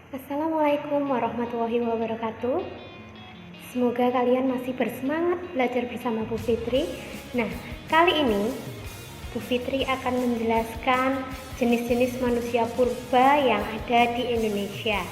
Assalamualaikum warahmatullahi wabarakatuh. Semoga kalian masih bersemangat belajar bersama Bu Fitri. Nah, kali ini Bu Fitri akan menjelaskan jenis-jenis manusia purba yang ada di Indonesia.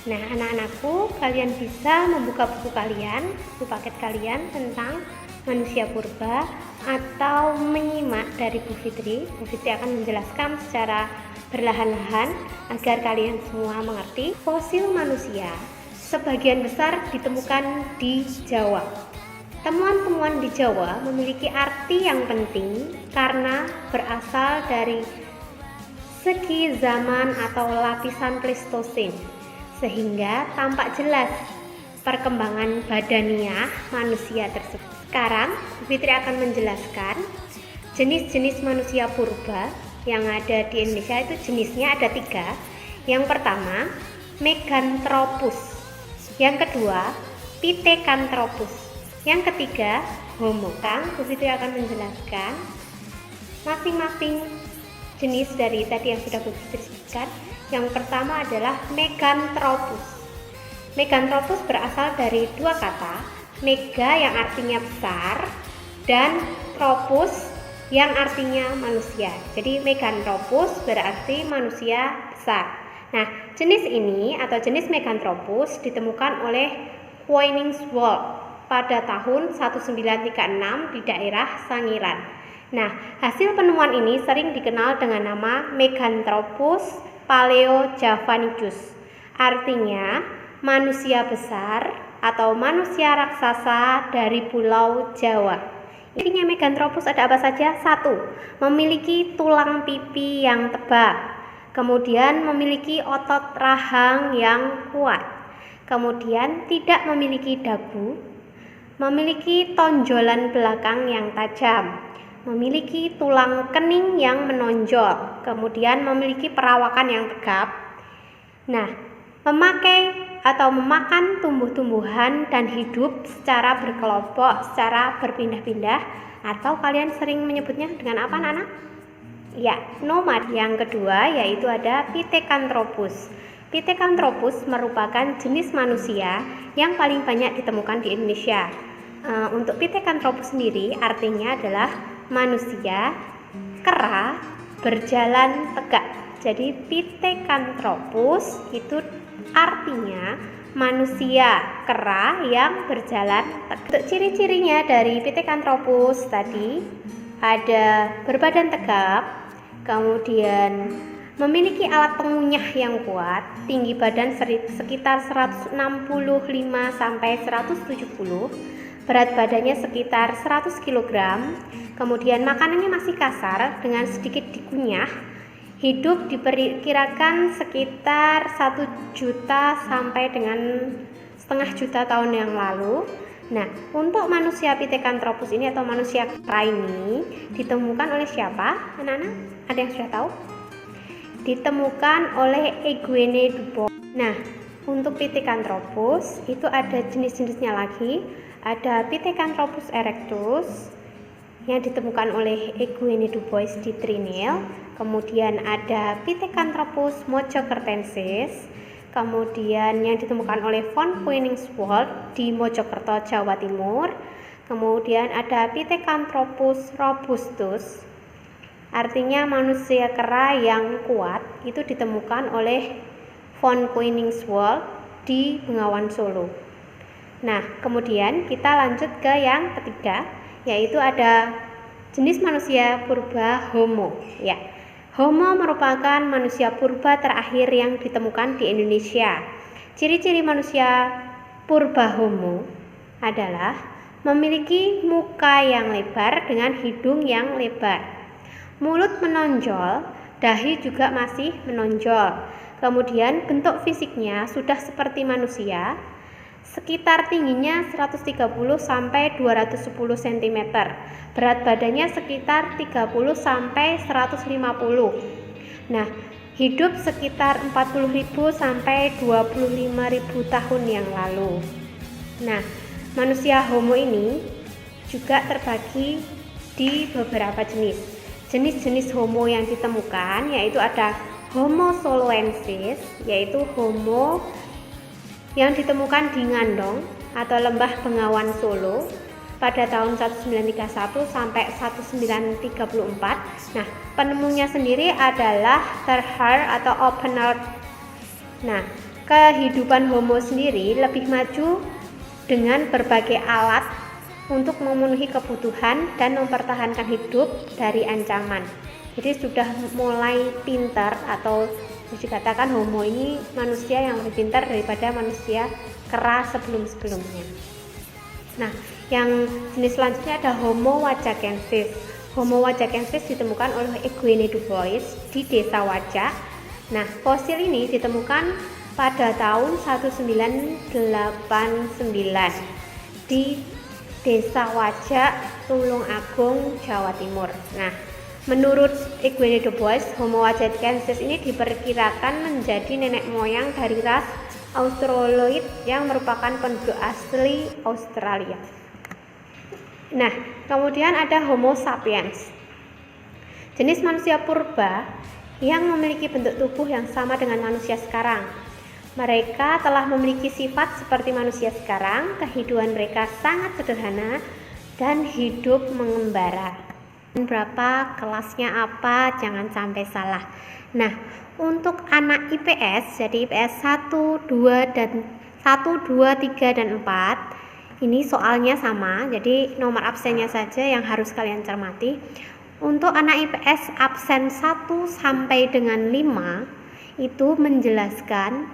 Nah, anak-anakku, kalian bisa membuka buku kalian, buku paket kalian tentang manusia purba, atau menyimak dari Bu Fitri. Bu Fitri akan menjelaskan secara perlahan-lahan agar kalian semua mengerti. Fosil manusia sebagian besar ditemukan di Jawa. Temuan-temuan di Jawa memiliki arti yang penting karena berasal dari segi zaman atau lapisan Pleistosen, sehingga tampak jelas perkembangan badaniah manusia tersebut. Sekarang Bu Fitri akan menjelaskan jenis-jenis manusia purba yang ada di Indonesia. Itu jenisnya ada 3. Yang pertama, Meganthropus. Yang kedua, Pithecanthropus. Yang ketiga, Homo. Bu Fitri akan menjelaskan masing-masing jenis dari tadi yang sudah Bu Fitri sebutkan. Yang pertama adalah Meganthropus. Meganthropus berasal dari 2 kata, mega yang artinya besar dan tropus yang artinya manusia. Jadi Meganthropus berarti manusia besar. Nah, jenis ini atau jenis Meganthropus ditemukan oleh Koenigswald pada tahun 1936 di daerah Sangiran. Nah, hasil penemuan ini sering dikenal dengan nama Meganthropus paleojavanicus. Artinya manusia besar atau manusia raksasa dari Pulau Jawa. Intinya Meganthropus ada apa saja? 1. Memiliki tulang pipi yang tebal. Kemudian memiliki otot rahang yang kuat. Kemudian tidak memiliki dagu. Memiliki tonjolan belakang yang tajam. Memiliki tulang kening yang menonjol. Kemudian memiliki perawakan yang tegap. Nah, memakai atau memakan tumbuh-tumbuhan dan hidup secara berkelompok, secara berpindah-pindah, atau kalian sering menyebutnya dengan apa, anak-anak? Ya, nomad. Yang kedua yaitu ada Pithecanthropus. Pithecanthropus merupakan jenis manusia yang paling banyak ditemukan di Indonesia. Untuk Pithecanthropus sendiri artinya adalah manusia kera berjalan tegak. Jadi Pithecanthropus itu artinya manusia kera yang berjalan tegak. Untuk ciri-cirinya dari Pithecanthropus tadi ada berbadan tegap, kemudian memiliki alat pengunyah yang kuat, tinggi badan sekitar 165 sampai 170, berat badannya sekitar 100 kg, kemudian makanannya masih kasar dengan sedikit dikunyah. Hidup diperkirakan sekitar 1 juta sampai dengan setengah juta tahun yang lalu. Nah, untuk manusia Pithecanthropus ini atau manusia kera ini ditemukan oleh siapa? Anak-anak, ada yang sudah tahu? Ditemukan oleh Eugène Dubois. Nah, untuk Pithecanthropus itu ada jenis-jenisnya lagi. Ada Pithecanthropus erectus yang ditemukan oleh Eugène Dubois di Trinil. Kemudian ada Pithecanthropus mojokertensis, kemudian yang ditemukan oleh von Koenigswald di Mojokerto, Jawa Timur. Kemudian ada Pithecanthropus robustus, artinya manusia kera yang kuat, itu ditemukan oleh von Koenigswald di Bengawan Solo. Nah, kemudian kita lanjut ke yang ketiga, yaitu ada jenis manusia purba Homo. Ya, Homo merupakan manusia purba terakhir yang ditemukan di Indonesia. Ciri-ciri manusia purba Homo adalah memiliki muka yang lebar dengan hidung yang lebar, mulut menonjol, dahi juga masih menonjol. Kemudian bentuk fisiknya sudah seperti manusia, sekitar tingginya 130 sampai 210 cm. Berat badannya sekitar 30 sampai 150. Nah, hidup sekitar 40.000 sampai 25.000 tahun yang lalu. Nah, manusia Homo ini juga terbagi di beberapa jenis. Jenis-jenis Homo yang ditemukan yaitu ada Homo soloensis, yaitu Homo yang ditemukan di Ngandong atau Lembah Bengawan Solo pada tahun 1931 sampai 1934. Nah, penemunya sendiri adalah Terhar atau Oppenau. Nah, kehidupan Homo sendiri lebih maju dengan berbagai alat untuk memenuhi kebutuhan dan mempertahankan hidup dari ancaman. Jadi sudah mulai pintar, atau dikatakan Homo ini manusia yang lebih pintar daripada manusia kera sebelum-sebelumnya. Nah, yang jenis selanjutnya ada Homo wajakensis. Homo wajakensis ditemukan oleh Eugene Du Bois di Desa Wajak. Nah, fosil ini ditemukan pada tahun 1989 di Desa Wajak, Tulungagung, Jawa Timur. Nah, menurut Eugene Du Bois, Homo wajakensis ini diperkirakan menjadi nenek moyang dari ras Australoid yang merupakan penduduk asli Australia. Nah, kemudian ada Homo sapiens, jenis manusia purba yang memiliki bentuk tubuh yang sama dengan manusia sekarang. Mereka telah memiliki sifat seperti manusia sekarang, kehidupan mereka sangat sederhana dan hidup mengembara. Berapa, kelasnya apa, jangan sampai salah. Nah, untuk anak IPS, jadi IPS 1, 2, 3, dan 4, ini soalnya sama, jadi nomor absennya saja yang harus kalian cermati. Untuk anak IPS, absen 1 sampai dengan 5 itu menjelaskan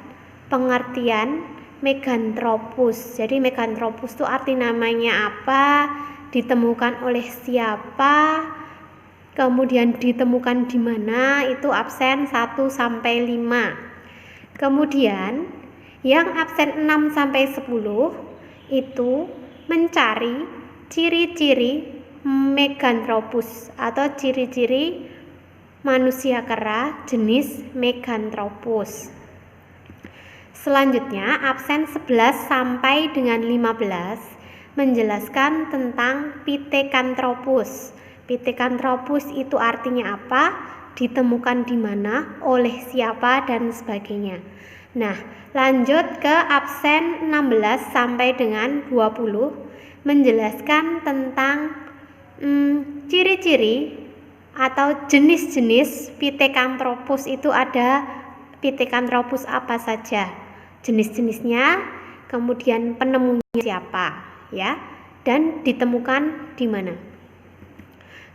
pengertian Meganthropus. Jadi Meganthropus itu arti namanya apa, ditemukan oleh siapa, kemudian ditemukan di mana, itu absen 1 sampai 5. Kemudian yang absen 6 sampai 10 itu mencari ciri-ciri Meganthropus atau ciri-ciri manusia kera jenis Meganthropus. Selanjutnya absen 11 sampai dengan 15 menjelaskan tentang Pithecanthropus. Pithecanthropus itu artinya apa, ditemukan di mana, oleh siapa, dan sebagainya. Nah, lanjut ke absen 16 sampai dengan 20 menjelaskan tentang ciri-ciri atau jenis-jenis Pithecanthropus. Itu ada Pithecanthropus apa saja, jenis-jenisnya, kemudian penemunya siapa, ya, dan ditemukan di mana.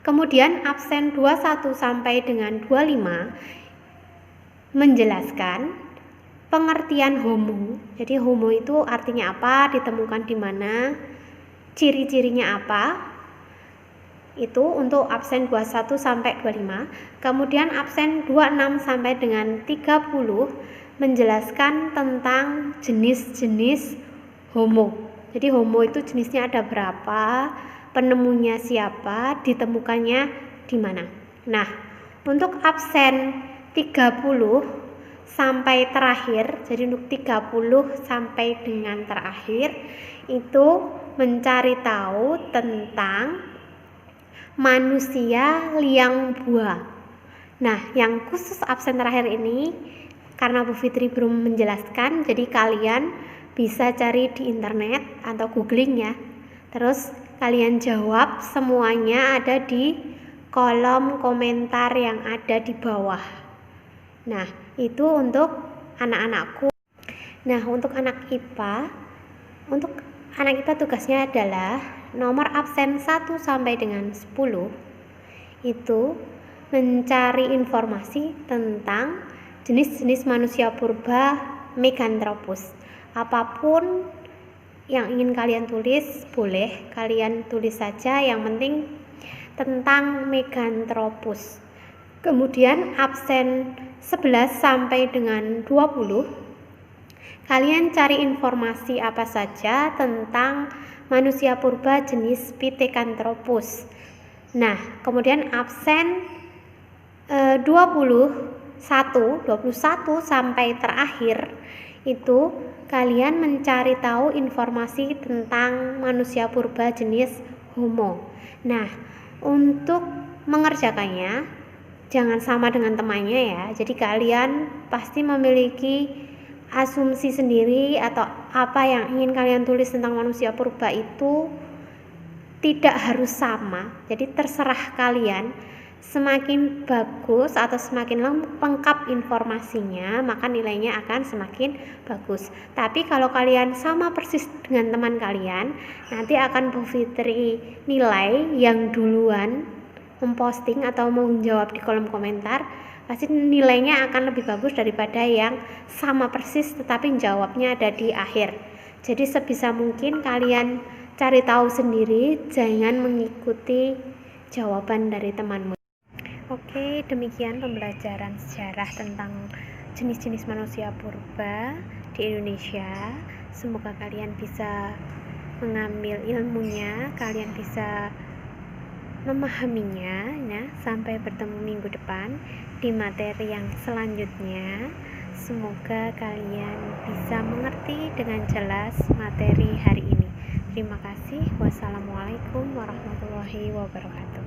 Kemudian absen 21 sampai dengan 25 menjelaskan pengertian Homo. Jadi Homo itu artinya apa, ditemukan di mana, ciri-cirinya apa. Itu untuk absen 21 sampai 25. Kemudian absen 26 sampai dengan 30 menjelaskan tentang jenis-jenis Homo. Jadi Homo itu jenisnya ada berapa, penemunya siapa, ditemukannya di mana. Nah, untuk absen 30 sampai terakhir, jadi untuk 30 sampai dengan terakhir itu mencari tahu tentang manusia liang buah. Nah, yang khusus absen terakhir ini karena Bu Fitri belum menjelaskan, jadi kalian bisa cari di internet atau googling ya. Terus kalian jawab, semuanya ada di kolom komentar yang ada di bawah. Nah, itu untuk anak-anakku. Nah, untuk anak IPA, tugasnya adalah nomor absen 1 sampai dengan 10 itu mencari informasi tentang jenis-jenis manusia purba Meganthropus. Apapun yang ingin kalian tulis, boleh kalian tulis saja, yang penting tentang Meganthropus. Kemudian absen 11 sampai dengan 20 kalian cari informasi apa saja tentang manusia purba jenis Pithecanthropus. Nah, kemudian absen 21 sampai terakhir itu kalian mencari tahu informasi tentang manusia purba jenis Homo. Nah, untuk mengerjakannya, jangan sama dengan temannya ya. Jadi kalian pasti memiliki asumsi sendiri atau apa yang ingin kalian tulis tentang manusia purba itu tidak harus sama. Jadi terserah kalian. Semakin bagus atau semakin lengkap informasinya, maka nilainya akan semakin bagus. Tapi kalau kalian sama persis dengan teman kalian, nanti akan Bu Fitri nilai yang duluan memposting atau menjawab di kolom komentar, pasti nilainya akan lebih bagus daripada yang sama persis tetapi jawabnya ada di akhir. Jadi sebisa mungkin kalian cari tahu sendiri, jangan mengikuti jawaban dari temanmu. Oke, demikian pembelajaran sejarah tentang jenis-jenis manusia purba di Indonesia. Semoga kalian bisa mengambil ilmunya, kalian bisa memahaminya ya. Sampai bertemu minggu depan di materi yang selanjutnya. Semoga kalian bisa mengerti dengan jelas materi hari ini. Terima kasih. Wassalamualaikum warahmatullahi wabarakatuh.